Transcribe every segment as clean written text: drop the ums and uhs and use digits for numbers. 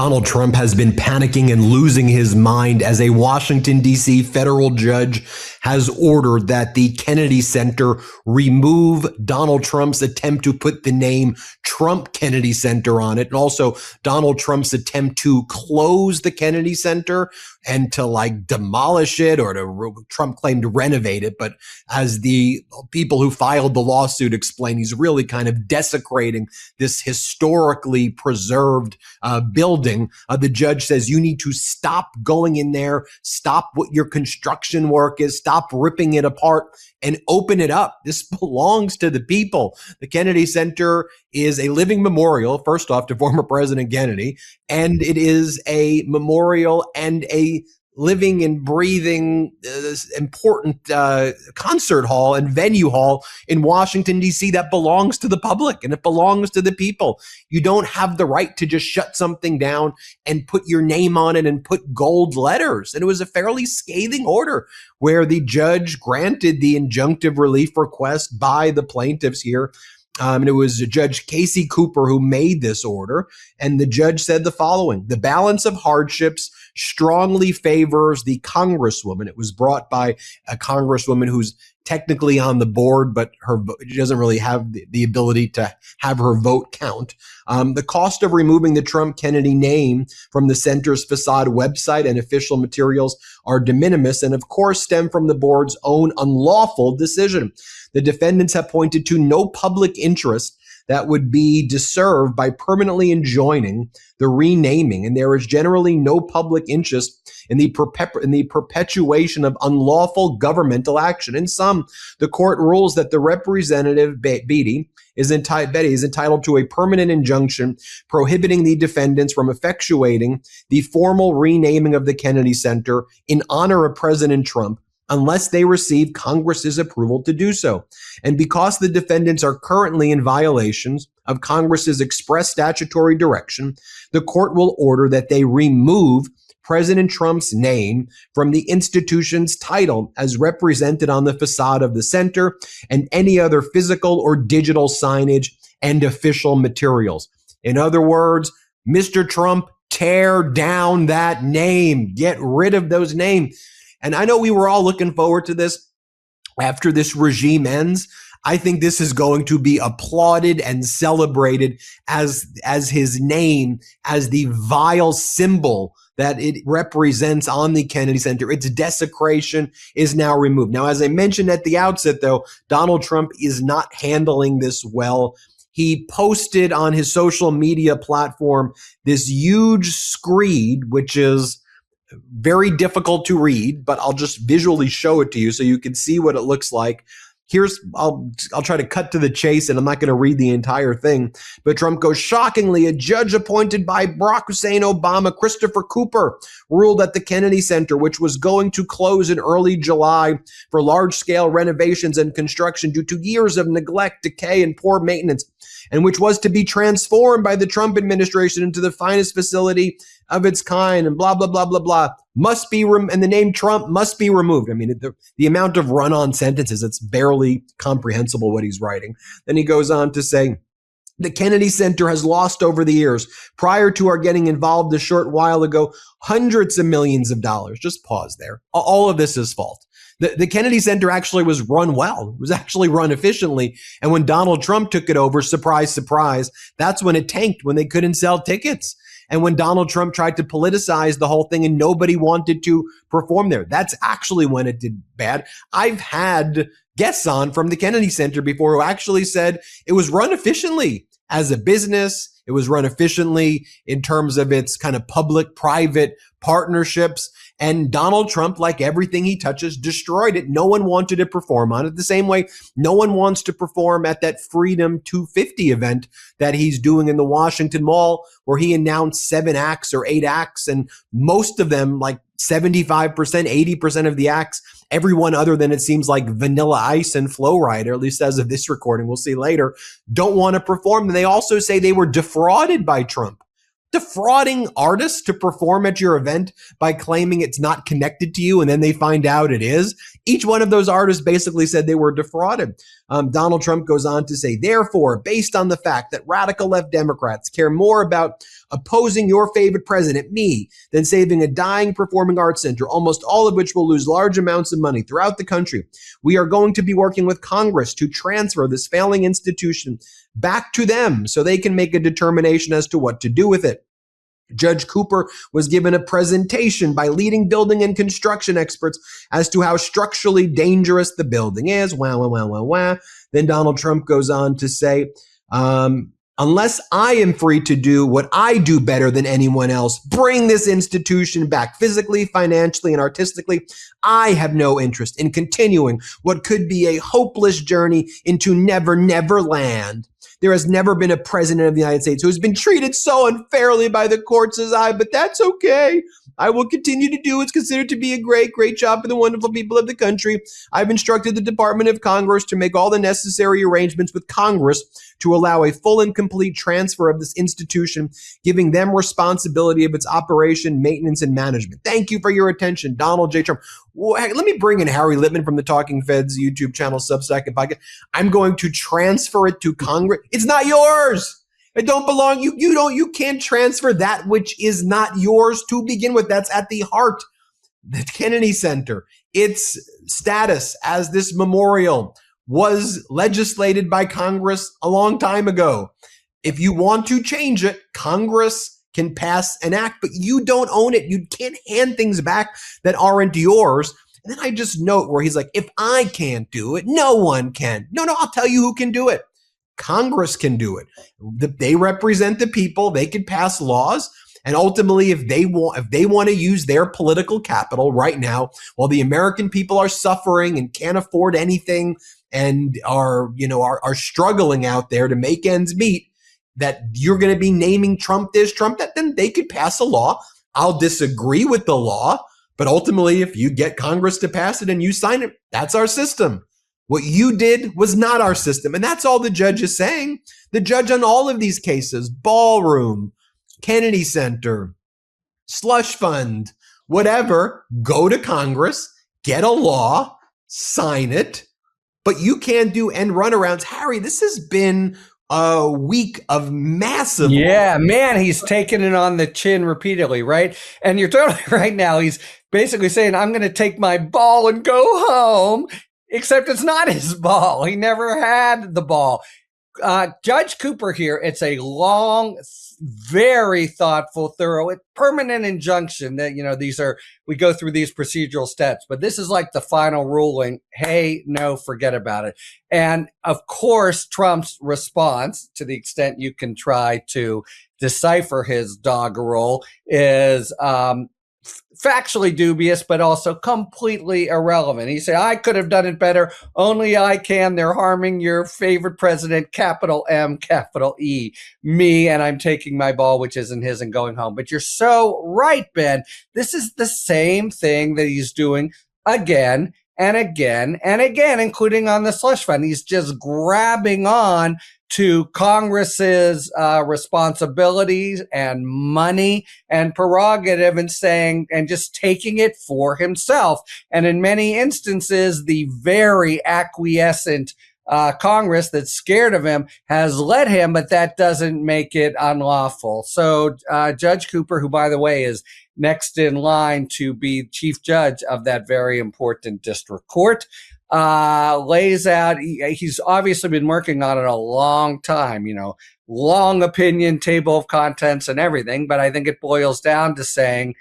Donald Trump has been panicking and losing his mind as a Washington, D.C. federal judge has ordered that the Kennedy Center remove Donald Trump's attempt to put the name Trump Kennedy Center on it, and also Donald Trump's attempt to close the Kennedy Center and to demolish it, or Trump claimed to renovate it. But as the people who filed the lawsuit explain, he's really kind of desecrating this historically preserved building. The judge says you need to stop going in there, stop what your construction work is, stop ripping it apart, and open it up. This belongs to the people. The Kennedy Center is a living memorial, first off, to former President Kennedy, and it is a memorial and a living and breathing important concert hall and venue hall in Washington, D.C. that belongs to the public and it belongs to the people. You don't have the right to just shut something down and put your name on it and put gold letters. And it was a fairly scathing order where the judge granted the injunctive relief request by the plaintiffs here. And it was Judge Casey Cooper who made this order. And the judge said the following: the balance of hardships strongly favors the congresswoman. It was brought by a congresswoman who's technically on the board, but she doesn't really have the ability to have her vote count. The cost of removing the Trump Kennedy name from the center's facade website and official materials are de minimis, and of course stem from the board's own unlawful decision. The defendants have pointed to no public interest that would be deserved by permanently enjoining the renaming, and there is generally no public interest in the perpetuation of unlawful governmental action. In sum, the court rules that the representative Betty is entitled to a permanent injunction prohibiting the defendants from effectuating the formal renaming of the Kennedy Center in honor of President Trump unless they receive Congress's approval to do so. And because the defendants are currently in violations of Congress's express statutory direction, the court will order that they remove President Trump's name from the institution's title as represented on the facade of the center and any other physical or digital signage and official materials. In other words, Mr. Trump, tear down that name, get rid of those names. And I know we were all looking forward to this after this regime ends. I think this is going to be applauded and celebrated as his name, as the vile symbol that it represents on the Kennedy Center. Its desecration is now removed. Now, as I mentioned at the outset, though, Donald Trump is not handling this well. He posted on his social media platform this huge screed, which is very difficult to read, but I'll just visually show it to you so you can see what it looks like. I'll try to cut to the chase, and I'm not going to read the entire thing. But Trump goes, shockingly, a judge appointed by Barack Hussein Obama, Christopher Cooper, ruled that the Kennedy Center, which was going to close in early July for large-scale renovations and construction due to years of neglect, decay, and poor maintenance, and which was to be transformed by the Trump administration into the finest facility of its kind, and blah, blah, blah, blah, blah, must be, and the name Trump must be removed. I mean, the amount of run-on sentences, it's barely comprehensible what he's writing. Then he goes on to say, the Kennedy Center has lost over the years, prior to our getting involved a short while ago, hundreds of millions of dollars. Just pause there. All of this is fault. The Kennedy Center actually was run well. It was actually run efficiently. And when Donald Trump took it over, surprise, surprise, that's when it tanked, when they couldn't sell tickets. And when Donald Trump tried to politicize the whole thing and nobody wanted to perform there, that's actually when it did bad. I've had guests on from the Kennedy Center before who actually said it was run efficiently as a business. It was run efficiently in terms of its kind of public-private partnerships. And Donald Trump, like everything he touches, destroyed it. No one wanted to perform on it. The same way no one wants to perform at that Freedom 250 event that he's doing in the Washington Mall, where he announced 7 acts or 8 acts, and most of them, like 75%, 80% of the acts, everyone other than, it seems like, Vanilla Ice and Flo Rida, at least as of this recording, we'll see later, don't want to perform. And they also say they were defrauded by Trump. Defrauding artists to perform at your event by claiming it's not connected to you, and then they find out it is. Each one of those artists basically said they were defrauded. Donald Trump goes on to say, therefore, based on the fact that radical left Democrats care more about opposing your favorite president, me, than saving a dying performing arts center, almost all of which will lose large amounts of money throughout the country. We are going to be working with Congress to transfer this failing institution back to them so they can make a determination as to what to do with it. Judge Cooper was given a presentation by leading building and construction experts as to how structurally dangerous the building is. Wah. Then Donald Trump goes on to say, unless I am free to do what I do better than anyone else, bring this institution back physically, financially, and artistically, I have no interest in continuing what could be a hopeless journey into never, never land. There has never been a president of the United States who has been treated so unfairly by the courts as I, but that's okay. I will continue to do what's considered to be a great, great job for the wonderful people of the country. I've instructed the Department of Congress to make all the necessary arrangements with Congress to allow a full and complete transfer of this institution, giving them responsibility of its operation, maintenance, and management. Thank you for your attention, Donald J. Trump. Let me bring in Harry Litman from the Talking Feds YouTube channel, Substack, and podcast. I'm going to transfer it to Congress. It's not yours. It don't belong. You can't transfer that which is not yours to begin with. That's at the heart. The Kennedy Center, its status as this memorial was legislated by Congress a long time ago. If you want to change it, Congress can pass an act, but you don't own it. You can't hand things back that aren't yours. And then I just note where he's like, if I can't do it, no one can. No, I'll tell you who can do it. Congress can do it. They represent the people. They can pass laws. And ultimately, if they want to use their political capital right now, while the American people are suffering and can't afford anything and are struggling out there to make ends meet, that you're going to be naming Trump this, Trump that, then they could pass a law. I'll disagree with the law, but ultimately, if you get Congress to pass it and you sign it, that's our system. What you did was not our system. And that's all the judge is saying. The judge on all of these cases, Ballroom, Kennedy Center, slush fund, whatever, go to Congress, get a law, sign it, but you can't do end runarounds. Harry, this has been a week of massive. Yeah, man, he's taking it on the chin repeatedly, right? And you're totally right now. He's basically saying, I'm going to take my ball and go home, except it's not his ball. He never had the ball. Judge Cooper here, it's a long, very thoughtful, thorough, permanent injunction that, we go through these procedural steps, but this is like the final ruling. Hey, no, forget about it. And of course, Trump's response, to the extent you can try to decipher his doggerel, is, factually dubious, but also completely irrelevant. He said, I could have done it better. Only I can. They're harming your favorite president, capital M, capital E, me, and I'm taking my ball, which isn't his, and going home. But you're so right, Ben. This is the same thing that he's doing again and again and again, including on the slush fund. He's just grabbing on to Congress's responsibilities and money and prerogative and saying, and just taking it for himself. And in many instances, the very acquiescent Congress that's scared of him has let him, but that doesn't make it unlawful. So Judge Cooper, who, by the way, is next in line to be chief judge of that very important district court, lays out, he's obviously been working on it a long time, long opinion, table of contents and everything. But I think it boils down to saying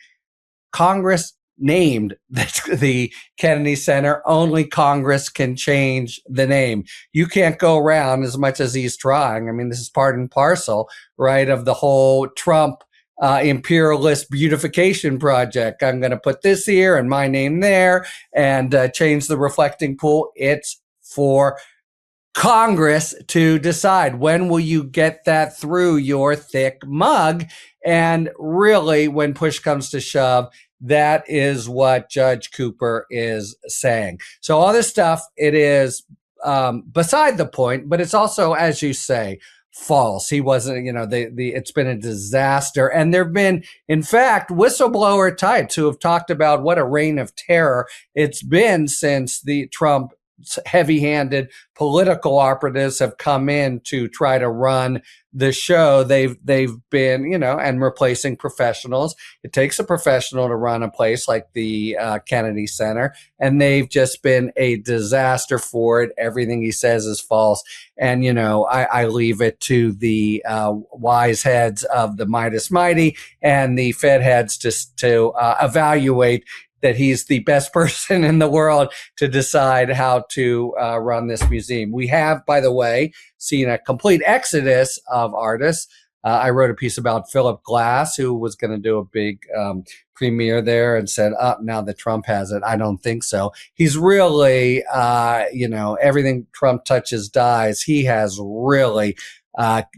Congress named the Kennedy Center. Only Congress can change the name. You can't go around, as much as he's trying. I mean, this is part and parcel, right, of the whole Trump imperialist beautification project. I'm going to put this here and my name there and change the reflecting pool. It's for Congress to decide. When will you get that through your thick mug? And really, when push comes to shove, that is what Judge Cooper is saying. So all this stuff, it is beside the point, but it's also, as you say, false. He wasn't, it's been a disaster. And there've been, in fact, whistleblower types who have talked about what a reign of terror it's been since the Trump heavy-handed political operatives have come in to try to run the show. They've been, and replacing professionals. It takes a professional to run a place like the Kennedy Center, and they've just been a disaster for it. Everything he says is false. And, I leave it to the wise heads of the Meidas Mighty and the Fed heads to evaluate that he's the best person in the world to decide how to run this museum. We have, by the way, seen a complete exodus of artists. I wrote a piece about Philip Glass, who was going to do a big premiere there, and said, now that Trump has it, I don't think so. He's really, everything Trump touches dies. He has really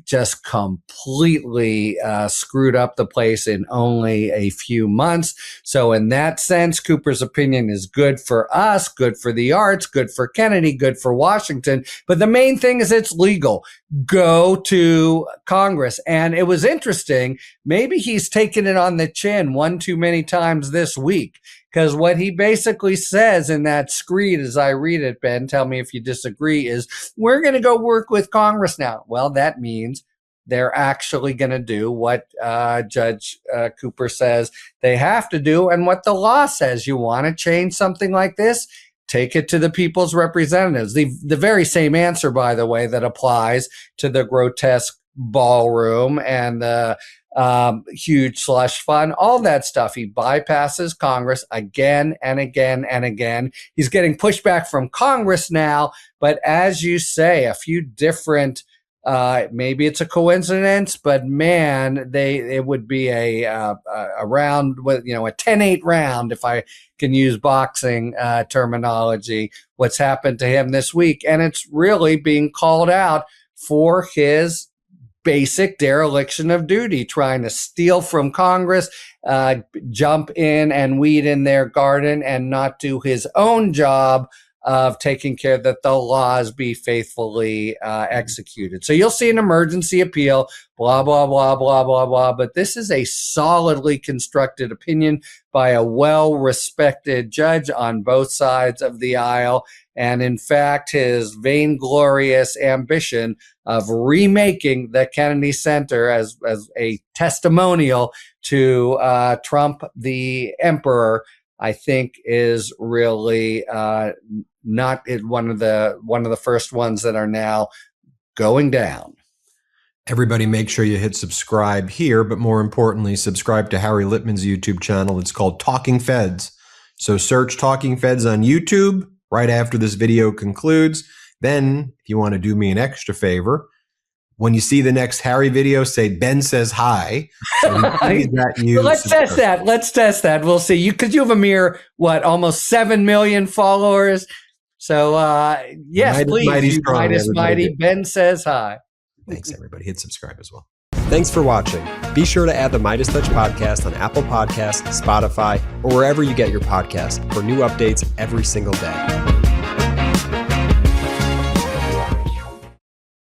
just completely screwed up the place in only a few months. So in that sense, Cooper's opinion is good for us, good for the arts, good for Kennedy, good for Washington. But the main thing is it's legal. Go to Congress. And it was interesting. Maybe he's taken it on the chin one too many times this week. Because what he basically says in that screed, as I read it, Ben, tell me if you disagree, is we're going to go work with Congress now. Well, that means they're actually going to do what Judge Cooper says they have to do and what the law says. You want to change something like this? Take it to the people's representatives. The very same answer, by the way, that applies to the grotesque ballroom and the huge slush fund, all that stuff. He bypasses Congress again and again and again. He's getting pushback from Congress now, but as you say, a few different, maybe it's a coincidence, but man, it would be a round with, a 10-8 round, if I can use boxing terminology, what's happened to him this week. And it's really being called out for his basic dereliction of duty, trying to steal from Congress, jump in and weed in their garden, and not do his own job of taking care that the laws be faithfully executed. So you'll see an emergency appeal, blah, blah, blah, blah, blah, blah. But this is a solidly constructed opinion by a well-respected judge on both sides of the aisle. And in fact, his vainglorious ambition of remaking the Kennedy Center as a testimonial to Trump, the emperor, I think is really not one of the first ones that are now going down. Everybody make sure you hit subscribe here, but more importantly, subscribe to Harry Litman's YouTube channel. It's called Talking Feds. So search Talking Feds on YouTube right after this video concludes. Then, if you want to do me an extra favor, when you see the next Harry video, say Ben says hi. So let's test that. Let's test that. We'll see. Because you have a mere, almost 7 million followers. So, yes, please. Meidas Mighty. Ben says hi. Thanks, everybody. Hit subscribe as well. Thanks for watching. Be sure to add the MeidasTouch podcast on Apple Podcasts, Spotify, or wherever you get your podcasts for new updates every single day.